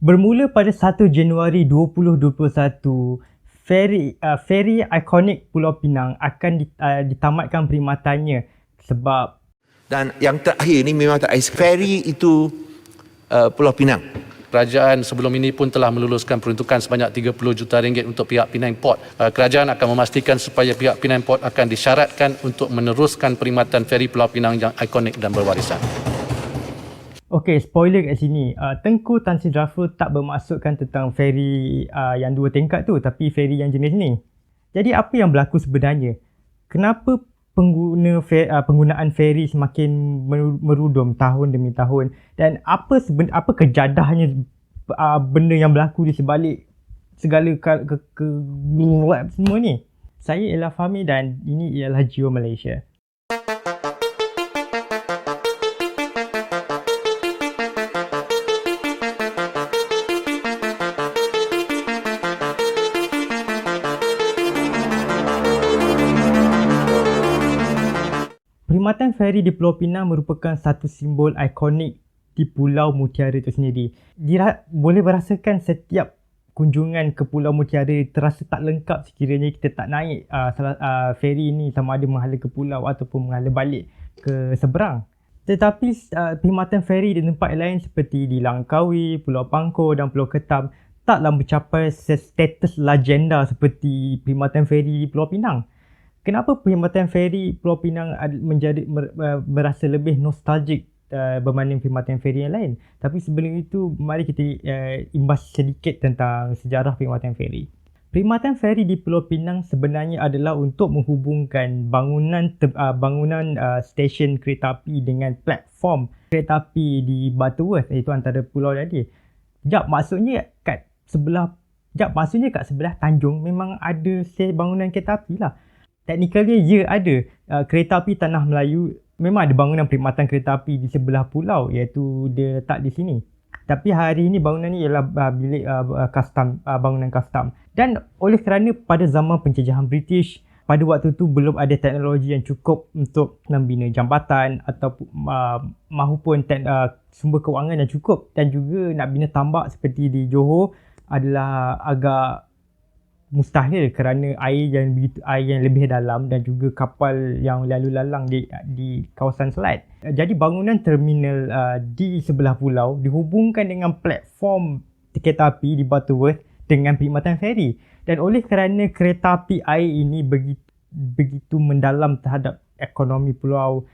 Bermula pada 1 Januari 2021, feri ikonik Pulau Pinang akan ditamatkan perkhidmatannya sebab Dan yang terakhir ni memang terakhir. Feri itu Pulau Pinang. Kerajaan sebelum ini pun telah meluluskan peruntukan sebanyak 30 juta ringgit untuk pihak Penang Port. Kerajaan akan memastikan supaya pihak Penang Port akan disyaratkan untuk meneruskan perkhidmatan feri Pulau Pinang yang ikonik dan berwarisan. okey, spoiler kat sini. Tengku Tan Sri Zafrul tak bermaksudkan tentang feri yang 2 tingkat tu, tapi feri yang jenis ni. Jadi apa yang berlaku sebenarnya? Kenapa penggunaan feri semakin merudum tahun demi tahun, dan apa kejadahnya benda yang berlaku di sebalik segala semua ni? Saya ialah Fahmi dan ini ialah Geo Malaysia. Perkhidmatan feri di Pulau Pinang merupakan satu simbol ikonik di Pulau Mutiara itu sendiri. Boleh merasakan setiap kunjungan ke Pulau Mutiara terasa tak lengkap sekiranya kita tak naik feri ini, sama ada menghala ke pulau ataupun menghala balik ke seberang. Tetapi perkhidmatan feri di tempat lain seperti di Langkawi, Pulau Pangkor dan Pulau Ketam taklah mencapai status legenda seperti perkhidmatan feri di Pulau Pinang. Kenapa perkhidmatan feri Pulau Pinang berasa lebih nostalgik berbanding perkhidmatan feri yang lain? Tapi sebelum itu, mari kita imbas sedikit tentang sejarah perkhidmatan feri. Perkhidmatan feri di Pulau Pinang sebenarnya adalah untuk menghubungkan bangunan stesen kereta api dengan platform kereta api di Butterworth, iaitu antara pulau tadi. Maksudnya kat sebelah Tanjung memang ada bangunan kereta api lah. Technically, ya ada. Kereta api Tanah Melayu memang ada bangunan perkhidmatan kereta api di sebelah pulau, iaitu dia letak di sini. Tapi hari ini bangunan ni ialah bilik bangunan custom. Dan oleh kerana pada zaman penjajahan British, pada waktu tu belum ada teknologi yang cukup untuk membina jambatan ataupun mahupun sumber kewangan yang cukup, dan juga nak bina tambak seperti di Johor adalah agak mustahil kerana air yang lebih dalam dan juga kapal yang lalu lalang di kawasan selat. Jadi bangunan terminal di sebelah pulau dihubungkan dengan platform kereta api di Butterworth dengan perkhidmatan feri. Dan oleh kerana kereta api air ini begitu mendalam terhadap ekonomi pulau,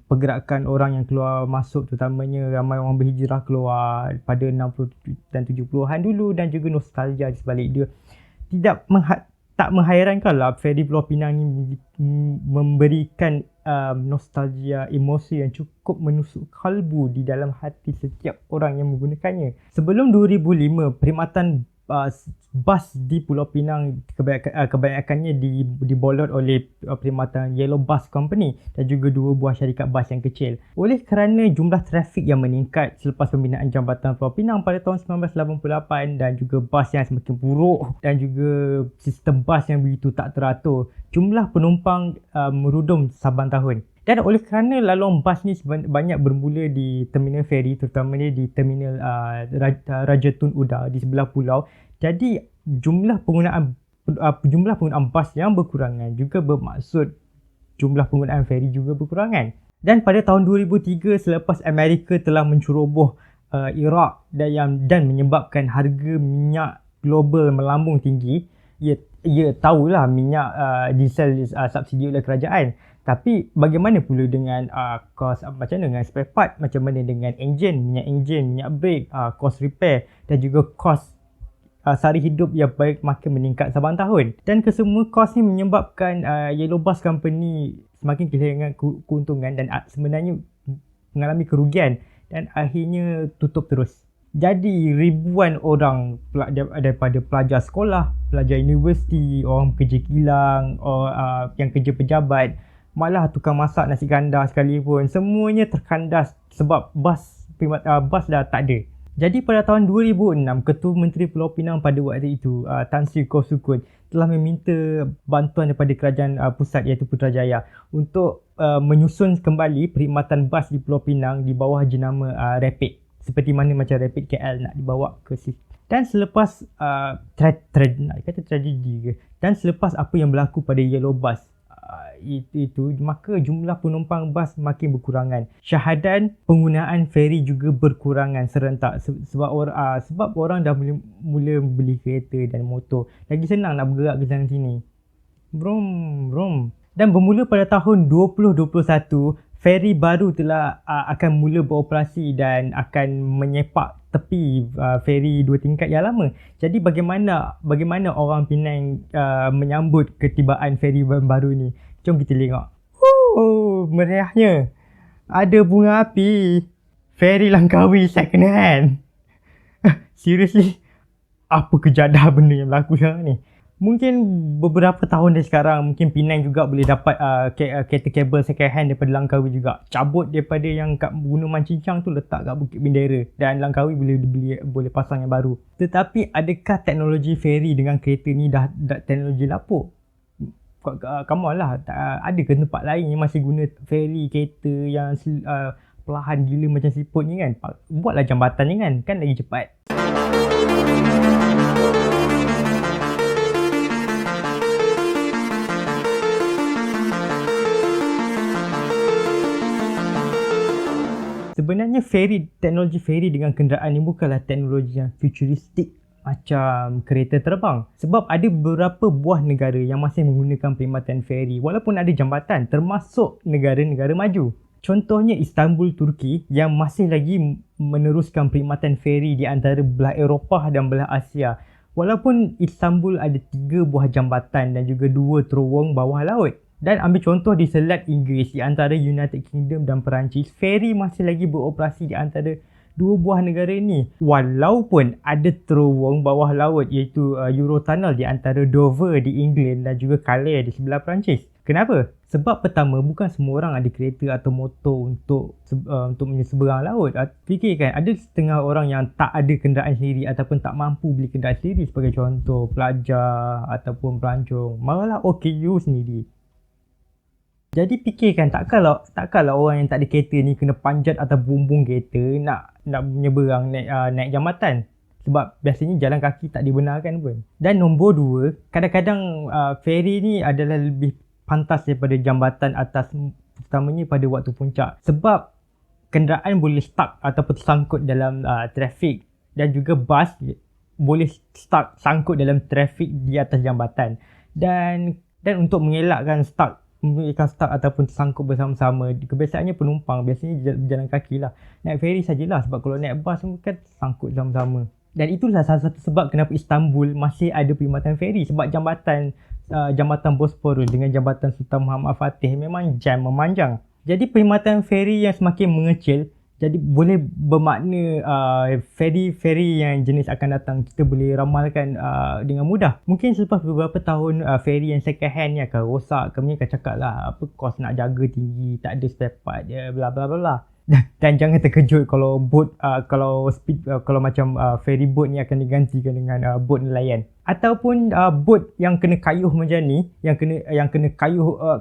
pergerakan orang yang keluar masuk, terutamanya ramai orang berhijrah keluar pada 60 dan 70-an dulu, dan juga nostalgia di sebalik dia, tak menghairankanlah feri Pulau Pinang ni memberikan nostalgia, emosi yang cukup menusuk kalbu di dalam hati setiap orang yang menggunakannya. Sebelum 2005, perkhidmatan bas di Pulau Pinang kebanyakannya dibolot oleh perkhidmatan Yellow Bus Company dan juga 2 buah syarikat bas yang kecil. Oleh kerana jumlah trafik yang meningkat selepas pembinaan jambatan Pulau Pinang pada tahun 1988 dan juga bas yang semakin buruk dan juga sistem bas yang begitu tak teratur, jumlah penumpang merudum saban tahun. Dan oleh kerana laluan bas ni banyak bermula di terminal feri, terutamanya di terminal Raja Tun Uda di sebelah pulau, jadi jumlah penggunaan bas yang berkurangan juga bermaksud jumlah penggunaan feri juga berkurangan. Dan pada tahun 2003, selepas Amerika telah menceroboh Iraq dan menyebabkan harga minyak global melambung tinggi, ia tahulah minyak diesel subsidi oleh kerajaan. Tapi bagaimana pula dengan kos, macam mana dengan spare part, macam mana dengan minyak brake, kos repair dan juga kos sara hidup yang makin meningkat saban tahun. Dan kesemua kos ni menyebabkan Yellow Bus Company semakin kehilangan keuntungan dan sebenarnya mengalami kerugian dan akhirnya tutup terus. Jadi ribuan orang daripada pelajar sekolah, pelajar universiti, orang kerja kilang, yang kerja pejabat, malah tukang masak nasi kandar sekalipun, semuanya terkandas sebab bas dah tak ada. Jadi pada tahun 2006, Ketua Menteri Pulau Pinang pada waktu itu, Tan Sri Khaw Sukun, telah meminta bantuan daripada kerajaan pusat, iaitu Putrajaya, untuk menyusun kembali perkhidmatan bas di Pulau Pinang di bawah jenama Rapid. seperti mana macam Rapid KL nak dibawa ke situ. Dan selepas nak kata tragedi ke, dan selepas apa yang berlaku pada Yellow Bus itu, maka jumlah penumpang bas makin berkurangan. Syahadan penggunaan feri juga berkurangan serentak sebab orang dah mula beli kereta dan motor. Lagi senang nak bergerak ke sana sini. Brom. Dan bermula pada tahun 2021, feri baru telah akan mula beroperasi dan akan menyepak tepi feri 2 tingkat yang lama. Jadi bagaimana orang Penang menyambut ketibaan feri baru ni? Jom kita tengok. Meriahnya. Ada bunga api. Feri Langkawi second hand. Seriously, apa kejadah benda yang berlaku sekarang ni? Mungkin beberapa tahun dari sekarang, mungkin Penang juga boleh dapat kereta kabel second hand daripada Langkawi juga. Cabut daripada yang kat Gunung Cincang tu, letak kat Bukit Bendera. Dan Langkawi boleh pasang yang baru. Tetapi adakah teknologi feri dengan kereta ni dah teknologi lapuk? Come on lah, ada ke tempat lain yang masih guna feri kereta yang perlahan gila macam siput ni kan? Buatlah jambatan ni kan lagi cepat. Sebenarnya teknologi feri dengan kenderaan ni bukanlah teknologi yang futuristik macam kereta terbang. Sebab ada beberapa buah negara yang masih menggunakan perkhidmatan feri walaupun ada jambatan, termasuk negara-negara maju. Contohnya Istanbul, Turki yang masih lagi meneruskan perkhidmatan feri di antara belah Eropah dan belah Asia. Walaupun Istanbul ada 3 buah jambatan dan juga 2 terowong bawah laut. Dan ambil contoh di Selat Inggeris di antara United Kingdom dan Perancis, feri masih lagi beroperasi di antara 2 buah negara ini. Walaupun ada terowong bawah laut iaitu Eurotunnel di antara Dover di England dan juga Calais di sebelah Perancis. Kenapa? Sebab pertama, bukan semua orang ada kereta atau motor untuk menyeberang laut. Fikirkan, ada setengah orang yang tak ada kenderaan sendiri ataupun tak mampu beli kenderaan sendiri, sebagai contoh pelajar ataupun pelancong, malah OKU sendiri. Jadi fikirkan, takkanlah orang yang tak ada kereta ni kena panjat atas bumbung kereta nak menyeberang naik jambatan. Sebab biasanya jalan kaki tak dibenarkan pun. Dan nombor 2, kadang-kadang feri ni adalah lebih pantas daripada jambatan atas, terutamanya pada waktu puncak. Sebab kenderaan boleh stuck ataupun tersangkut dalam trafik, dan juga bas boleh sangkut dalam trafik di atas jambatan. Dan untuk mengelakkan stuck ataupun tersangkut bersama-sama, kebiasaannya penumpang biasanya berjalan kaki lah. Naik feri sajalah, sebab kalau naik bas kan tersangkut sama-sama. Dan itulah salah satu sebab kenapa Istanbul masih ada perkhidmatan feri, sebab jambatan Bosporus dengan jambatan Sultan Muhammad Fatih memang jam memanjang. Jadi perkhidmatan feri yang semakin mengecil, jadi boleh bermakna feri yang jenis akan datang kita boleh ramalkan dengan mudah. Mungkin selepas beberapa tahun feri yang second hand ni akan rosak, kami akan cakap lah apa kos nak jaga tinggi, tak ada spare part dia, bla bla bla. Dan jangan terkejut kalau kalau macam ferry boat ni akan digantikan dengan boat nelayan ataupun boat yang kena kayuh macam ni, yang kena kayuh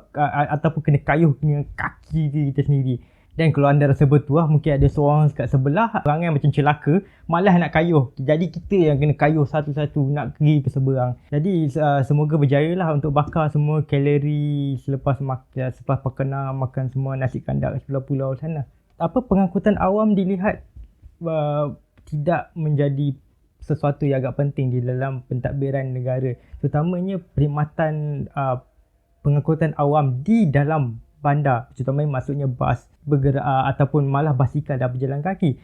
ataupun kena kayuh dengan kaki kita sendiri. Dan kalau anda rasa bertuah, mungkin ada seorang kat sebelah perangai macam celaka, malah nak kayuh. Jadi kita yang kena kayuh satu-satu nak pergi ke seberang. Jadi semoga berjaya lah untuk bakar semua kalori selepas makan semua nasi kandak sebelah pulau sana. Pengangkutan awam dilihat tidak menjadi sesuatu yang agak penting di dalam pentadbiran negara. Terutamanya perkhidmatan pengangkutan awam di dalam bandar, contohnya maksudnya bas bergerak ataupun malah basikal dan berjalan kaki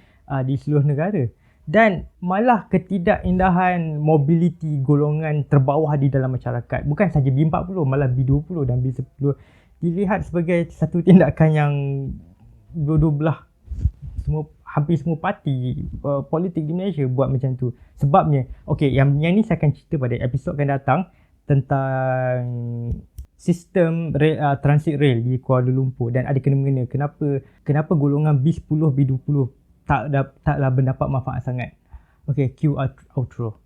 di seluruh negara. Dan malah ketidakindahan mobiliti golongan terbawah di dalam masyarakat, bukan saja B40, malah B20 dan B10 dilihat sebagai satu tindakan yang dua-dua belah hampir semua parti politik di Malaysia buat macam tu. Sebabnya, okey, yang ni saya akan cerita pada episod akan datang tentang sistem transit rail di Kuala Lumpur dan ada kena-mengena kenapa golongan B10, B20 taklah mendapat manfaat sangat. Okey, cue outro.